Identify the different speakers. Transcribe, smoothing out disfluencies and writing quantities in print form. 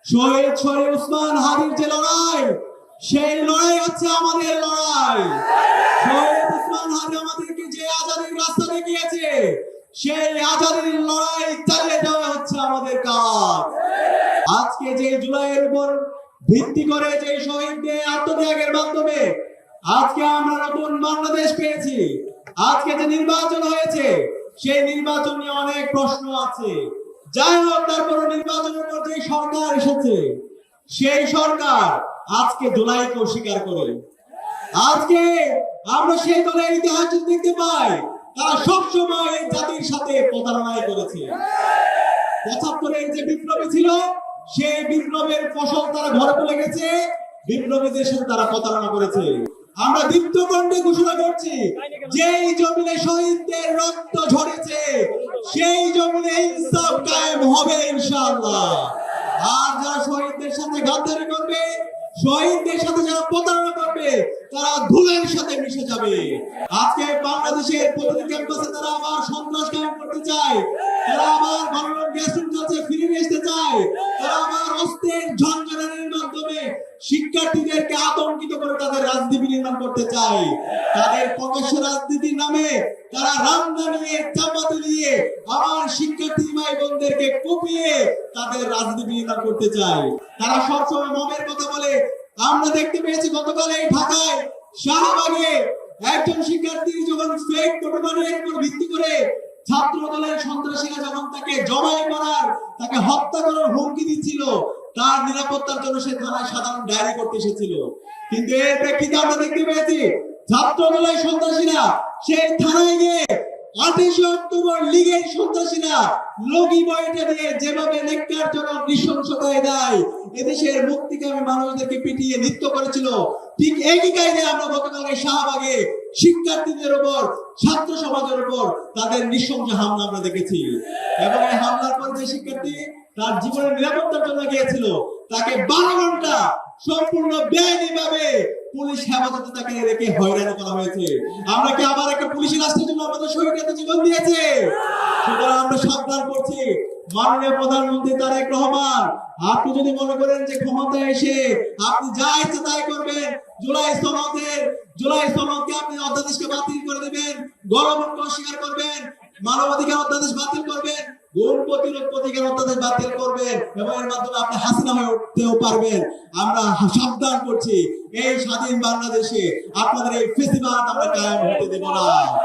Speaker 1: শহীদ শরীফ ওসমান হাদির যে লড়াই, সেই লড়াই হচ্ছে আমাদের লড়াই। শহীদ ওসমান হাদি আমাদেরকে যে আজাদির রাস্তা দেখিয়েছে, সেই আজাদির লড়াই চালিয়ে যাওয়া হচ্ছে আমাদের কাজ। আজকে যে জুলাইয়ের উপর ভিত্তি করে যে শহীদদের আত্মত্যাগের মাধ্যমে আজকে আমরা নতুন বাংলাদেশ পেয়েছি। আজকে যে নির্বাচন হয়েছে, সেই নির্বাচন নিয়ে অনেক প্রশ্ন আছে। যাই হোক, তারপর নির্বাচনের পর যে সরকার এসেছে, সেই সরকার আজকে জুলাইকে অস্বীকার করে। আজকে আমরা সেই দলের ইতিহাস দেখতে পাই, তারা সবসময় এই জাতির সাথে প্রতারণাই করেছে। ৭৫-এর যে বিপ্লবী ছিল, সেই বিপ্লবের ফসল তারা ঘরে তুলে গেছে, বিপ্লবীদের সাথে তারা প্রতারণা করেছে। আমরা দীপ্ত কণ্ঠে ঘোষণা করছি, যেই জমিনে শহীদদের রক্ত ঝরেছে, সেই জমিনে ইনসাফ কায়েম হবে ইনশাআল্লাহ। আর যারা শহীদদের সাথে গাদ্দারি করবে, শহীদদের সাথে যারা প্রতারণা করবে, তারা ধুলের সাথে মিশে যাবে। আজকে বাংলাদেশের প্রতিটি ক্যাম্পাসে তারা আবার সন্ত্রাস কায়েম করতে চায়, তারা আবার গণরব গ্যাস কাছে ফিরে আসতে চায়, তারা আবার অস্ত্রের ঝঞ্ঝানের মাধ্যমে শিক্ষার্থীদেরকে আতঙ্কিত করে তাদের রাজনীতি নির্মাণ করতে চায়। তাদের প্রকাশ্য রাজনীতির নামে তারা রামদা নিয়ে চাপাতে দিয়ে আমার শিক্ষার্থী ভাই বোনদেরকে কুপিয়ে তাদের রাজনীতি নির্মাণ করতে চায়। তারা সবসময় মবের কথা বলে। আমরা দেখতে পেয়েছি গতকাল এই ঢাকায় শাহবাগে একজন শিক্ষার্থী যখন ফেক প্রোটোকলের উপর ভিত্তি করে ছাত্র দলের সন্ত্রাসীরা যখন তাকে জবাই করার, তাকে হত্যা করার হুমকি দিচ্ছিল, তার নিরাপত্তার জন্য সে থানায় সাধারণ ডায়েরি করতে এসেছিল। কিন্তু এর প্রেক্ষিতে আমরা দেখতে পেয়েছি ছাত্র দলের সন্ত্রাসীরা সেই থানায় গিয়ে 28 অক্টোবর লীগের সন্ত্রাসীরা লগি বইটা দিয়ে যেভাবে নেককারজনক নৃশংসতায় দেয়, এদেশের মুক্তিকামী মানুষদেরকে পিটিয়ে নৃত্য করেছিল, ঠিক একই কায়দায় আমরা গতকালকে শাহবাগে শিক্ষার্থীদের উপর, ছাত্র সমাজের উপর তাদের নৃশংস হামলা আমরা দেখেছি। এবং এই হামলার পর যে শিক্ষার্থী তার জীবনের নিরাপত্তার জন্য গিয়েছিল, তাকে 12 ঘন্টা সম্পূর্ণ বেআইনিভাবে পুলিশ হেফাজতে তাকে রেখে হয়রানি করা হয়েছে। আমরা কি আবার একটা পুলিশের রাষ্ট্রের জন্য আমাদের শহীদরা জীবন দিয়েছে? সুতরাং আমরা সাবধান করছি, মাননীয় প্রধানমন্ত্রী তারেক রহমান, আপনি যদি মনে করেন যে ক্ষমতায় এসে আপনি যা ইচ্ছা তাই করবেন, জুলাই সনদকে আপনি অধ্যাদেশকে বাতিল করে দেবেন, গণভোট অস্বীকার করবেন, মানবাধিকার অধ্যাদেশ বাতিল করবেন, গুম প্রতিরোধ প্রতিকার অধ্যাদেশ বাতিল করবেন, এবং এর মাধ্যমে আপনি হাসিনা হয়ে উঠতেও পারবেন। আমরা সাবধান করছি, এই স্বাধীন বাংলাদেশে আপনাদের এই ফেসিবাদ আমরা কায়েম হতে দেব না।